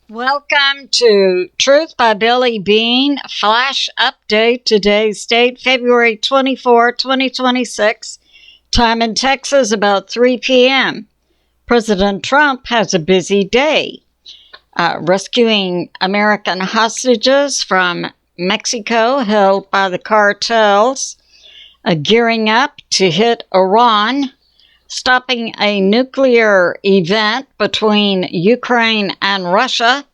Welcome to Truth by Billie Beene Flash Update. Today's date, February 24, 2026. Time in Texas about 3 p.m. President Trump has a busy day, rescuing American hostages from Mexico held by the cartels, gearing up to hit Iran, stopping a nuclear event between Ukraine and Russia,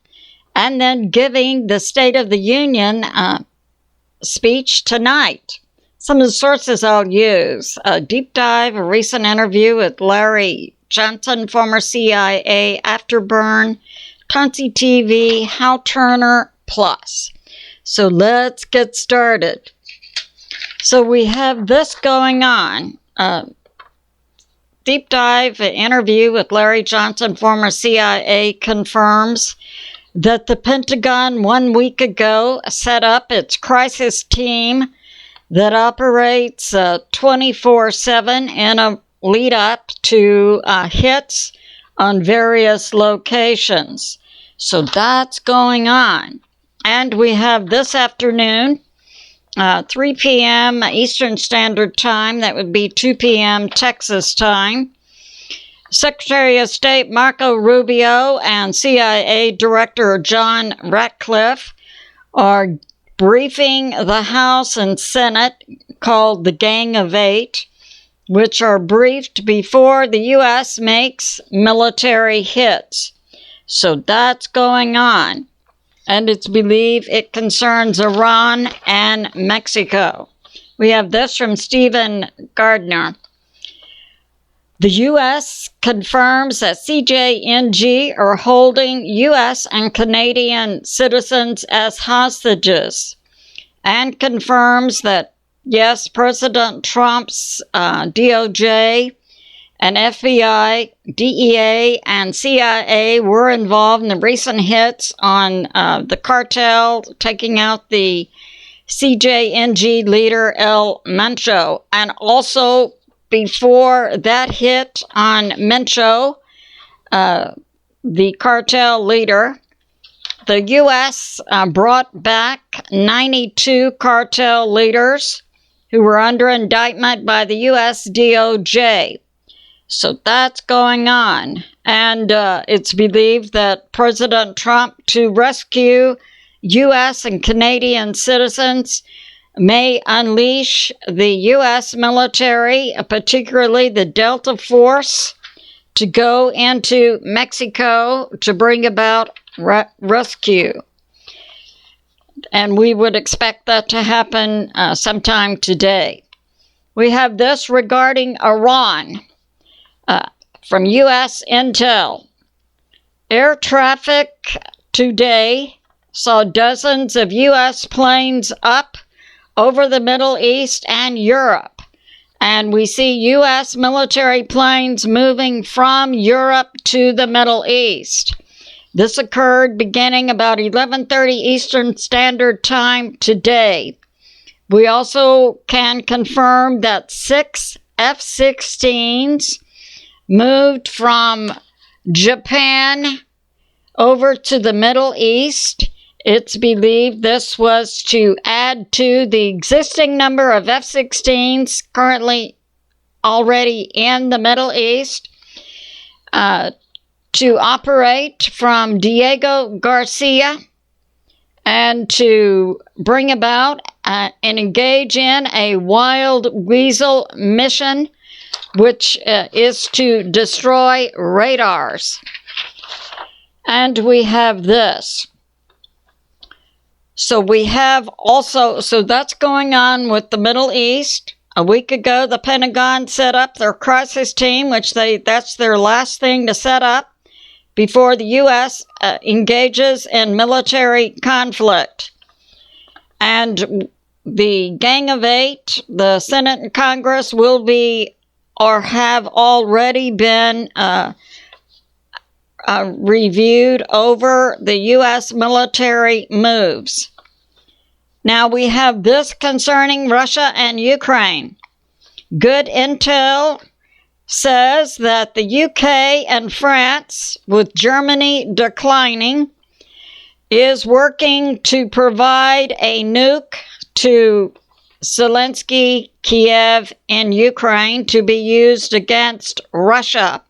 and then giving the State of the Union speech tonight. Some of the sources I'll use: a deep dive, a recent interview with Larry Johnson, former CIA, AFTERBURN, TOUSITV, Hal Turner, Plus. So let's get started. So we have this going on. Deep dive interview with Larry Johnson, former CIA, confirms that the Pentagon 1 week ago set up its crisis team that operates 24/7 in a lead up to hits on various locations. So that's going on. And we have this afternoon, 3 p.m. Eastern Standard Time, that would be 2 p.m. Texas time, Secretary of State Marco Rubio and CIA Director John Ratcliffe are briefing the House and Senate, called the Gang of Eight, which are briefed before the U.S. makes military hits. So that's going on. And it's believed it concerns Iran and Mexico. We have this from Stephen Gardner. The U.S. confirms that CJNG are holding U.S. and Canadian citizens as hostages, and confirms that, yes, President Trump's DOJ and FBI, DEA, and CIA were involved in the recent hits on the cartel, taking out the CJNG leader El Mencho. And also, before that hit on Mencho, the cartel leader, the U.S. brought back 92 cartel leaders who were under indictment by the U.S. DOJ. So that's going on, and it's believed that President Trump, to rescue U.S. and Canadian citizens, may unleash the U.S. military, particularly the Delta Force, to go into Mexico to bring about rescue. And we would expect that to happen sometime today. We have this regarding Iran. From U.S. Intel. Air traffic today saw dozens of U.S. planes up over the Middle East and Europe. And we see U.S. military planes moving from Europe to the Middle East. This occurred beginning about 11:30 Eastern Standard Time today. We also can confirm that 6 F-16s moved from Japan over to the Middle East. It's believed this was to add to the existing number of F-16s currently already in the Middle East, to operate from Diego Garcia and to bring about and engage in a wild weasel mission, which is to destroy radars. And we have this. So we have also, so that's going on with the Middle East. A week ago, the Pentagon set up their crisis team, which that's their last thing to set up before the U.S. Engages in military conflict. And the Gang of Eight, the Senate and Congress, will be or have already been reviewed over the U.S. military moves. Now we have this concerning Russia and Ukraine. Good intel says that the UK and France, with Germany declining, is working to provide a nuke to Zelensky, Kiev, in Ukraine to be used against Russia.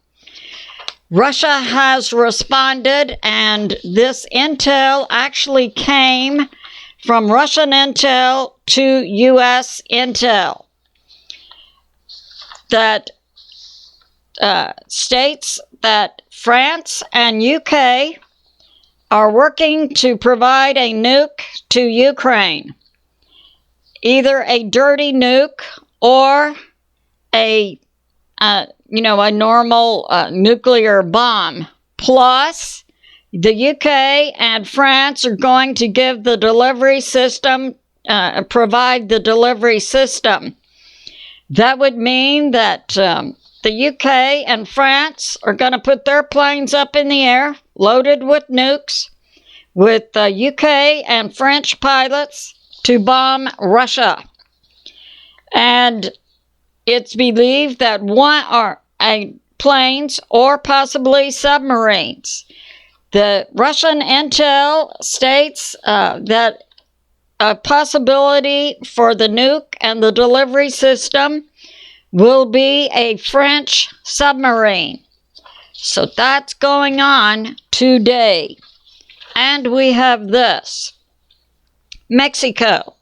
Russia has responded, and this intel actually came from Russian intel to U.S. intel that states that France and UK are working to provide a nuke to Ukraine. Either a dirty nuke or a normal nuclear bomb. Plus, the UK and France are going to give the delivery system, provide the delivery system. That would mean that the UK and France are going to put their planes up in the air, loaded with nukes, with UK and French pilots to bomb Russia. And it's believed that one are planes or possibly submarines. The Russian intel states that a possibility for the nuke and the delivery system will be a French submarine. So that's going on today. And we have this. Mexico.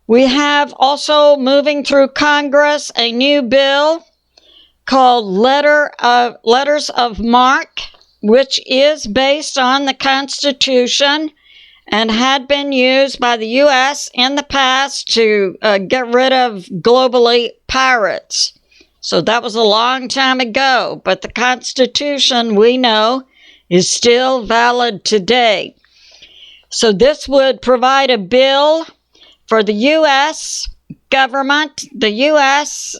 We have also moving through Congress a new bill called Letters of Marque, which is based on the Constitution and had been used by the U.S. in the past to get rid of globally pirates. So that was a long time ago, but the Constitution, we know, is still valid today. So this would provide a bill for the U.S. government, the U.S.,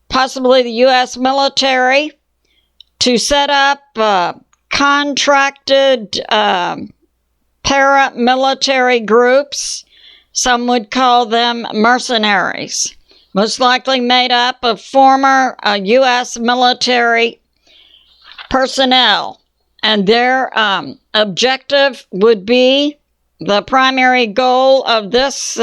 possibly the U.S. military, to set up contracted paramilitary groups. Some would call them mercenaries, most likely made up of former U.S. military personnel. And their objective would be, the primary goal of this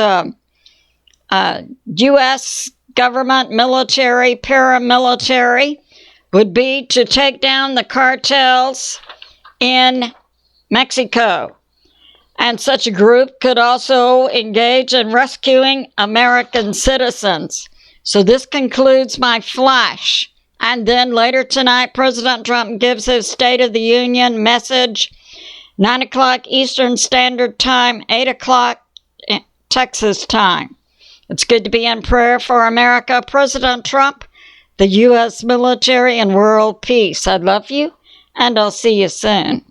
U.S. government military, paramilitary, would be to take down the cartels in Mexico. And such a group could also engage in rescuing American citizens. So this concludes my flash. And then later tonight, President Trump gives his State of the Union message, 9 o'clock Eastern Standard Time, 8 o'clock Texas time. It's good to be in prayer for America, President Trump, the U.S. military, and world peace. I love you, and I'll see you soon.